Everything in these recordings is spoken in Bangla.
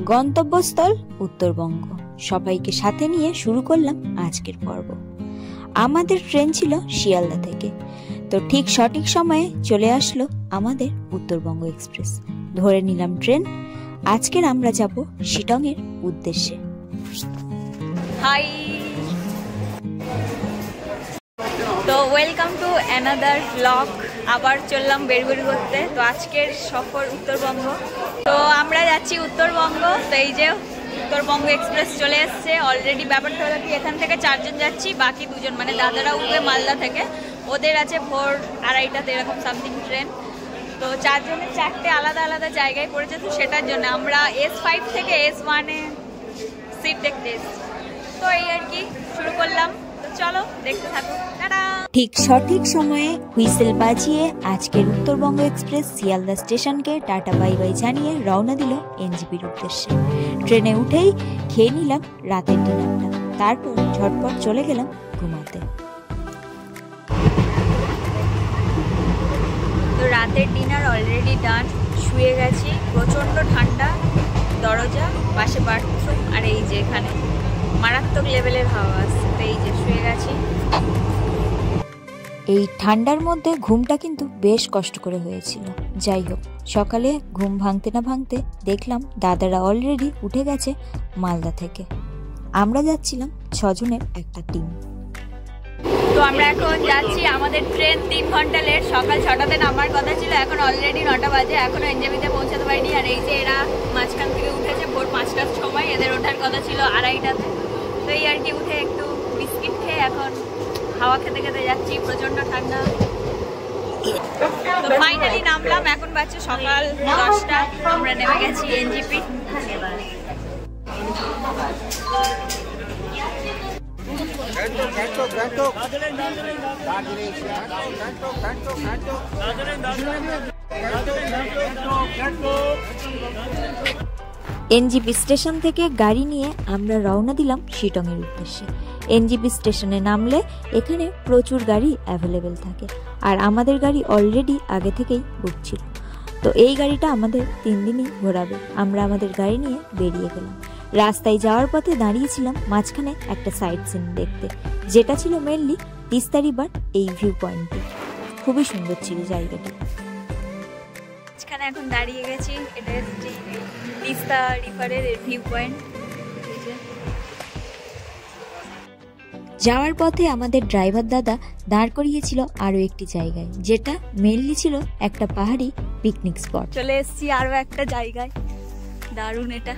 গন্তব্যস্থল উত্তরবঙ্গ। সবাইকে সাথে নিয়ে শুরু করলাম আজকের পর্ব। আমাদের ট্রেন ছিল শিয়ালদা থেকে, তো ঠিক সঠিক সময়ে চলে আসলো আমাদের উত্তরবঙ্গ এক্সপ্রেস। ধরে নিলাম ট্রেন। আজকের আমরা যাব শিটং এর উদ্দেশ্যে। হাই, তো ওয়েলকাম টু অ্যানাদার ব্লগ। আবার চললাম বেরবেরি করতে। তো আজকের সফর উত্তরবঙ্গ। তো আমরা যাচ্ছি উত্তরবঙ্গ। তো এই যে উত্তরবঙ্গ এক্সপ্রেস চলে এসছে অলরেডি। ব্যাপারটা হলো কি, এখান থেকে 4 জন যাচ্ছি, বাকি 2 জন মানে দাদারা উঠবে মালদা থেকে, ওদের আছে ভোর 2:30টাতে এরকম সামথিং ট্রেন। তো 4 জনের 4টে আলাদা আলাদা জায়গায় পড়েছে, তো সেটার জন্য আমরা S5 থেকে S1-এ সিট দেখতে এসেছি। তো এই আর কি শুরু করলাম। চলো দেখতে থাকো। টাটা। ঠিক সঠিক সময়ে হুইসেল বাজিয়ে আজকের উত্তরবঙ্গ এক্সপ্রেস শিয়ালদা স্টেশনকে টাটা বাই বাই জানিয়ে রওনা দিল এনজেপির উদ্দেশ্যে। ট্রেনে উঠেই খেয়ে নিলাম রাতের ডিনারটা, তারপর ঝটপট চলে গেলাম ঘুমাতে। তো রাতের ডিনার অলরেডি ডান, শুয়ে গেছি। প্রচণ্ড ঠান্ডা, দরজা, পাশে বাথরুম, আর এই যে এখানে মারাত্মক লেভেলের হাওয়া আসছে। তো এই যে শুয়ে গেছি। এই ঠান্ডার মধ্যে ঘুমটা কিন্তু বেশ কষ্ট করে হয়েছিল। যাই হোক, সকালে ঘুম ভাঙতে না ভাঙতে দেখলাম দাদারা অলরেডি উঠে গেছে মালদা থেকে। আমরা যাচ্ছিলাম 6 জনের একটা টিম। তো আমরা এখন যাচ্ছি, আমাদের ট্রেন 3 ঘন্টা লেট। সকাল 6টাতে নামার কথা ছিল, এখন অলরেডি 9টা বাজে, এখনো এনজেপিতে পৌঁছাতে পারিনি। আর এই যে এরা মাঝখান থেকে উঠেছে ভোর 5টার সময়, এদের ওঠার কথা ছিল 2:30টাতে। তো এই আর কি উঠে একটু বিস্কিট খেয়ে এখন হাওয়া খেতে খেতে যাচ্ছি। প্রচণ্ড ঠান্ডা। তো ফাইনালি নামলাম, এখন বাজছে সকাল 10টা। আমরা নেমে গেছি এনজেপি। এনজেপি স্টেশন থেকে গাড়ি নিয়ে আমরা রওনা দিলাম শিটং এর উদ্দেশ্যে। এনজেপি স্টেশনে নামলে এখানে প্রচুর গাড়ি অ্যাভেলেবেল থাকে, আর আমাদের গাড়ি অলরেডি আগে থেকেই বুক ছিল। তো এই গাড়িটা আমাদের 3 দিনই ঘোরাবে। আমরা আমাদের গাড়ি নিয়ে বেরিয়ে গেলাম। রাস্তায় যাওয়ার পথে দাঁড়িয়েছিলাম মাঝখানে একটা সাইড সিন দেখতে, যেটা ছিল মেনলি তিস্তা রিভার এই ভিউ পয়েন্টে। খুবই সুন্দর ছিল জায়গাটি। মাঝখানে এখন দাঁড়িয়ে গেছি, এটা হচ্ছে তিস্তা রিভারের ভিউ পয়েন্ট। যাওয়ার পথে আমাদের ড্রাইভার দাদা দাঁড় করিয়েছিল আরো একটি জায়গায়, যেটা মেনলি ছিল একটা পাহাড়ি পিকনিক স্পট। চলে এসেছি আরো একটা জায়গায়, দারুণ এটা।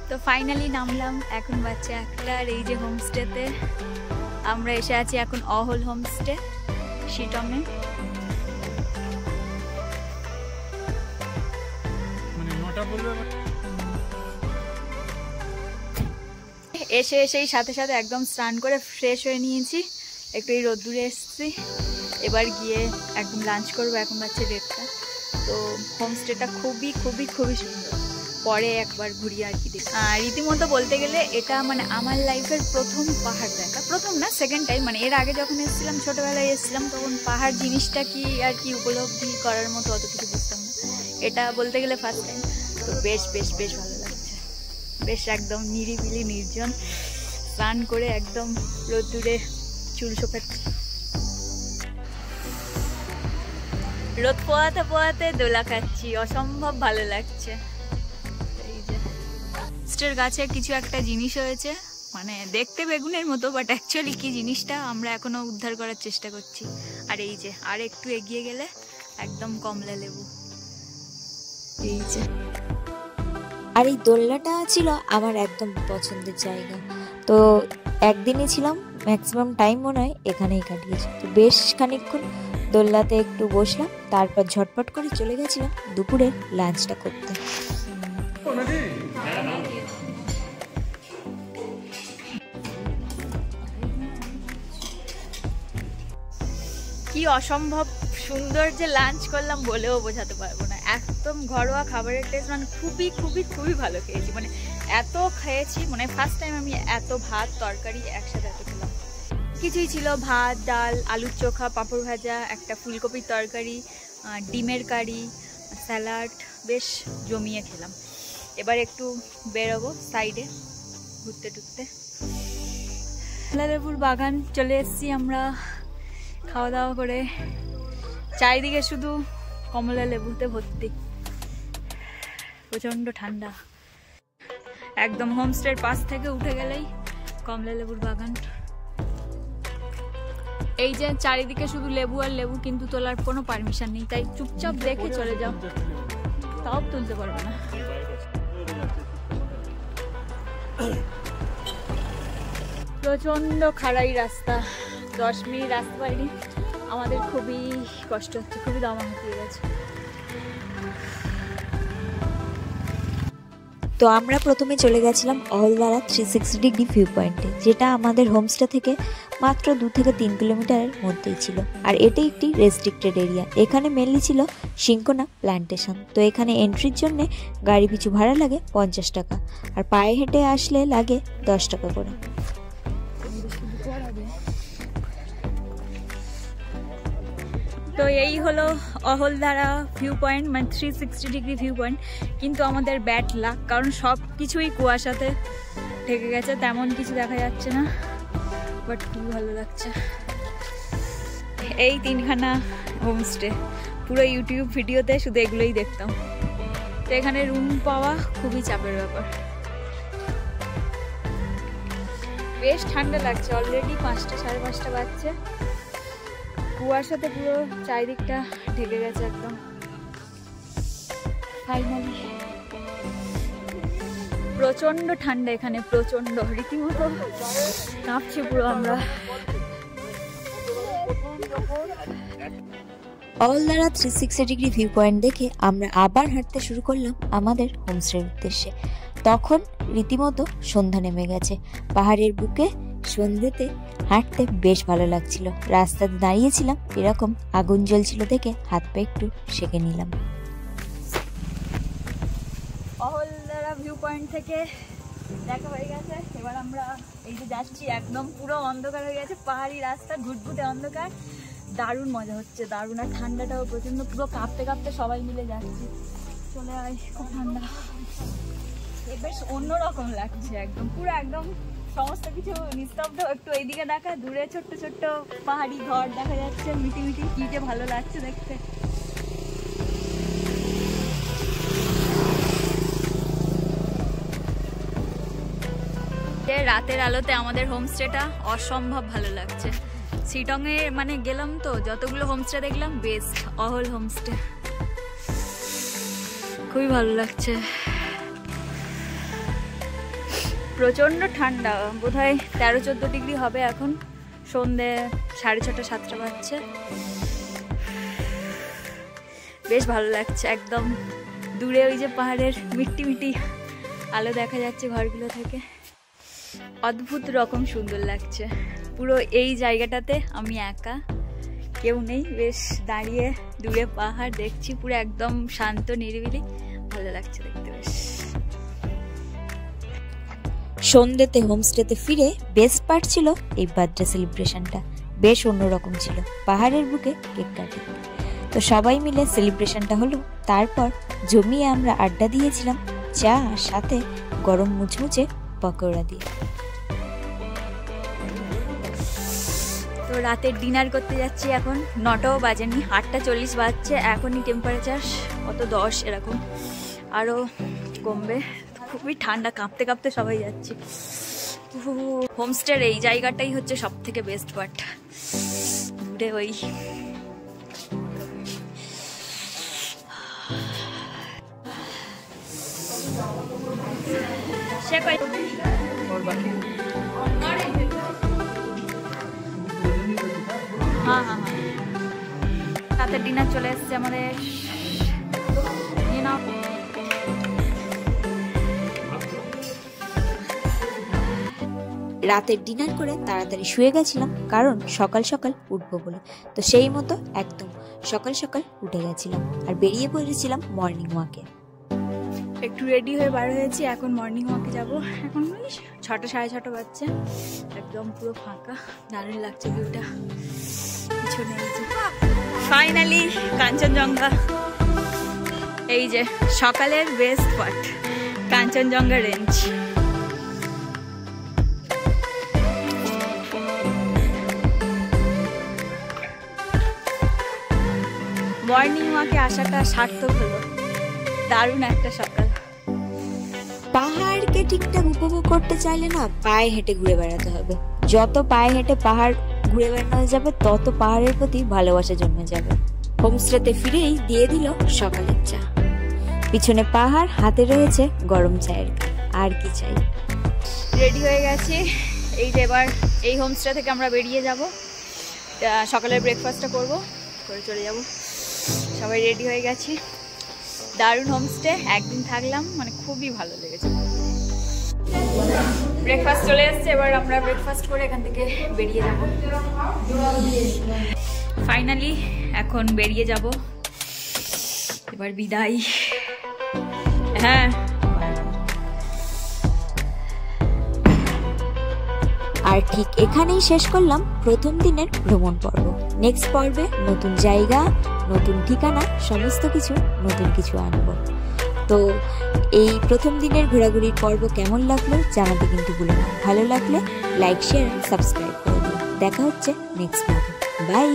তো ফাইনালি নামলাম, এখন বাচ্চা একটা। আর এই যে হোমস্টেতে আমরা এসে আছি এখন, অহল হোমস্টে শিটংয়ে। এসেই সাথে সাথে একদম স্নান করে ফ্রেশ হয়ে নিয়েছি, একটু এই রোদ্দুরে এসেছি। এবার গিয়ে একদম লাঞ্চ করবো। এখন বাচ্চা 1:30টা। তো হোমস্টেটা খুবই খুবই খুবই সুন্দর। পরে একবার ঘুরিয়ে আর কি দেখি। রীতিমতো বলতে গেলে এটা মানে আমার লাইফের প্রথম পাহাড় দেখা। প্রথম না, সেকেন্ড টাইম। মানে এর আগে যখন এসেছিলাম, ছোটবেলায় এসেছিলাম, তখন পাহাড় জিনিসটা কি আর কি উপলব্ধি করার মতো অত কিছু বুঝতাম না। এটা বলতে গেলে ফার্স্ট টাইম। তো বেশ বেশ বেশ ভালো লাগছে। বেশ একদম নিরিবিলি নির্জন। স্নান করে একদম রোদ্দুরে চুল শোকাচ্ছি। রোদ পোয়াতে পোয়াতে দোলা খাচ্ছি, অসম্ভব ভালো লাগছে। গাছে কিছু একটা জিনিস হয়েছে, মানে দেখতে বেগুনের মতো, বাট অ্যাকচুয়ালি কি জিনিসটা আমরা এখনো উদ্ধার করার চেষ্টা করছি। আর এই যে আর একটু এগিয়ে গেলে একদম কমলা লেবু। এই যে, আর এই দোলনাটা ছিল আমার একদম পছন্দের জায়গা। তো একদিনই ছিলাম, ম্যাক্সিমাম টাইম মনে হয় এখানেই কাটিয়েছি। তো বেশ খানিকক্ষণ দোলনাতে একটু বসলাম, তারপর ঝটপট করে চলে গেছিলাম দুপুরের লাঞ্চটা করতে। কি অসম্ভব সুন্দর যে লাঞ্চ করলাম বলেও বোঝাতে পারবো না। একদম ঘরোয়া খাবারের টেস্ট, মানে খুবই খুবই খুবই ভালো খেয়েছি। মানে এত খেয়েছি, মানে ফার্স্ট টাইম আমি এত ভাত তরকারি একসাথে এত খেলাম। কিছুই ছিল, ভাত, ডাল, আলুর চোখা, পাঁপড় ভাজা, একটা ফুলকপির তরকারি, ডিমের কারি, স্যালাড, বেশ জমিয়ে খেলাম। এবার একটু বেরোবো সাইডে ঘুরতে টুরতে। কমলালেবুর বাগান চলে এসেছি আমরা খাওয়া দাওয়া করে। চারিদিকে শুধু কমলা লেবুতে ভর্তি, প্রচণ্ড ঠান্ডা। একদম হোমস্টের পাশ থেকে উঠে গেলেই কমলা লেবুর বাগান। এই যে চারিদিকে শুধু লেবু আর লেবু, কিন্তু তোলার কোনো পারমিশন নেই, তাই চুপচাপ দেখে চলে যাও, তাও তুলতে পারবে না। প্রচন্ড খাড়াই রাস্তা, 10 মিনিট রাস্তা পাইনি, আমাদের খুবই কষ্ট হচ্ছে, খুবই দামা হয়ে গেছে। তো আমরা প্রথমে চলে গেছিলাম অহলদারা 360 ডিগ্রি ভিউ পয়েন্টে, যেটা আমাদের হোমস্টে থেকে মাত্র 2 থেকে 3 কিলোমিটারের মধ্যেই ছিল। আর এটি একটি রেস্ট্রিক্টেড এরিয়া, এখানে মেনলি ছিল সিঙ্কোনা প্ল্যান্টেশন। তো এখানে এন্ট্রির জন্য গাড়ি পিছু ভাড়া লাগে 50 টাকা, আর পায়ে হেঁটে আসলে লাগে 10 টাকা করে। তো এই হলো অহলদারা ভিউ পয়েন্ট, মানে 360 ডিগ্রি ভিউ পয়েন্ট। কিন্তু আমাদের ব্যাড লাক, কারণ সব কিছুই কুয়াশাতে ঢেকে গেছে, তেমন কিছু দেখা যাচ্ছে না, বাট খুব ভালো লাগছে। এই 3খানা হোমস্টে, পুরো ইউটিউব ভিডিওতে শুধু এগুলোই দেখতাম। তো এখানে রুম পাওয়া খুবই চাপের ব্যাপার। বেশ ঠান্ডা লাগছে, অলরেডি 5টা 5:30 বাজছে। কুয়াশাতে পুরো চারিদিকটা ঢেকে গেছে একদম। ফাইনালি প্রচন্ড ঠান্ডা এখানে, প্রচন্ড, রীতিমতো কাঁপছে পুরো আমরা। অহলদারা 360 ডিগ্রি ভিউ পয়েন্ট দেখে আমরা আবার হাঁটতে শুরু করলাম আমাদের হোমস্টের উদ্দেশ্যে। তখন রীতিমতো সন্ধ্যা নেমে গেছে। পাহাড়ের বুকে সন্ধ্যেতে হাঁটতে বেশ ভালো লাগছিল। রাস্তাতে দাঁড়িয়েছিলাম, এরকম আগুন জ্বলছিল দেখে হাত পা একটু সেঁকে নিলাম। অহলদারা ভিউ পয়েন্ট থেকে দেখা হয়ে গেছে। এবার আমরা এই যে যাচ্ছি, একদম পুরো অন্ধকার হয়ে গেছে, পাহাড়ি রাস্তা, ঘুটঘুটে অন্ধকার, দারুণ মজা হচ্ছে, দারুণ। আর ঠান্ডাটাও প্রচন্ড, পুরো কাঁপতে কাঁপতে সবাই মিলে যাচ্ছি। চলে আয়, খুব ঠান্ডা, বেশ অন্যরকম লাগছে একদম, পুরো একদম সমস্ত কিছু নিস্তব্ধ। একটু এইদিকে দেখা, দূরে ছোট্ট ছোট্ট পাহাড়ি ঘর দেখা যাচ্ছে, মিটি মিটি, কি যে ভালো লাগছে দেখতে। রাতের আলোতে আমাদের হোমস্টেটা অসম্ভব ভালো লাগছে। শিটংয়ে মানে গেলাম তো, যতগুলো হোমস্টে দেখলাম বেস্ট অহল হোমস্টে, খুবই ভালো লাগছে। প্রচন্ড ঠান্ডা, বোধহয় 13-14 ডিগ্রি হবে এখন। সন্ধে 6:30 7টা বাজছে। বেশ ভালো লাগছে একদম। দূরে ওই যে পাহাড়ের মিট্টি মিটি আলো দেখা যাচ্ছে ঘরগুলো থেকে, অদ্ভুত রকম সুন্দর লাগছে। পুরো এই জায়গাটাতে আমি একা, কেউ নেই, বেশ দাঁড়িয়ে দূরে পাহাড় দেখছি, পুরো একদম শান্ত নিরিবিলি, ভালো লাগছে দেখতে বেশ। সন্ধ্যেতে হোমস্টেতে ফিরে বেস্ট পার্ট ছিল এই বার্থডে সেলিব্রেশনটা, বেশ অন্যরকম ছিল। পাহাড়ের বুকে কেক কাটিং, তো সবাই মিলে সেলিব্রেশনটা হলো। তারপর জমিয়ে আমরা আড্ডা দিয়েছিলাম, চা আর সাথে গরম মুচমুচে পকোড়া দিয়ে। তো রাতের ডিনার করতে যাচ্ছি এখন, 9টাও বাজেনি, 8:40 বাজছে। এখনই টেম্পারেচার কত 10 এরকম, আরও কমবে। খুবই ঠান্ডা, কাঁপতে কাঁপতে সবাই যাচ্ছি। হোমস্টের এই জায়গাটাই হচ্ছে সব থেকে বেস্ট পার্ট। দূরে ওই হ্যাঁ হ্যাঁ হ্যাঁ, রাতের ডিনার চলে এসছে আমাদের। রাতের ডিনার করে তাড়াতাড়ি শুয়ে গেছিলাম, কারণ সকাল সকাল উঠবো বলে। তো সেই মতো একদম সকাল সকাল উঠে গেছিলাম আর বেরিয়ে পড়েছিলাম মর্নিং ওয়াকে। একটু রেডি হয়ে বার হয়েছি, এখন মর্নিং ওয়াকে যাবো। এখন 6টা 6:30 বাজছে, একদম পুরো ফাঁকা, দারুণ লাগছে ভিউটা। পিছনে এই যে ফাইনালি কাঞ্চনজঙ্ঘা, এই যে সকালের best part Kanchenjunga range. Morning ওয়াকে আসাটা সার্থক হলো, দারুণ একটা সকাল। পাহাড়কে ঠিকঠাক উপভোগ করতে চাইলে না পায়ে হেঁটে ঘুরে বেড়াতে হবে। যত পায়ে হেঁটে পাহাড় ঘুরে বেড়ানো যাবে তত পাহাড়ের প্রতি ভালোবাসা জন্মে যাবে। হোমস্টেতে ফিরেই দিয়ে দিল সকালের চা, পিছনে পাহাড়, হাতে রয়েছে গরম চায়ের কাপ, আর কি চাই। রেডি হয়ে গেছি, এই যে এবার এই হোমস্টে থেকে আমরা বেরিয়ে যাব, সকালের ব্রেকফাস্টটা করবো, করে চলে যাব। সবাই রেডি হয়ে গেছি, দারুণ হোমস্টে, একদিন থাকলাম, মানে খুবই ভালো লেগেছে। ব্রেকফাস্ট চলে এসছে, এবার আমরা ব্রেকফাস্ট করে এখান থেকে বেরিয়ে যাব। ফাইনালি এখন বেরিয়ে যাব, এবার বিদায়। হ্যাঁ, আর ঠিক এখানেই শেষ করলাম প্রথম দিনের ভ্রমণ পর্ব। নেক্সট পর্বে নতুন জায়গা, নতুন ঠিকানা, সমস্ত কিছু নতুন কিছু আনব। তো এই প্রথম দিনের ঘোরাঘুরির পর্ব কেমন লাগলো জানাতে কিন্তু ভুলো না। ভালো লাগলে লাইক, শেয়ার, সাবস্ক্রাইব করে দিও। দেখা হচ্ছে নেক্সট পর্বে। বাই।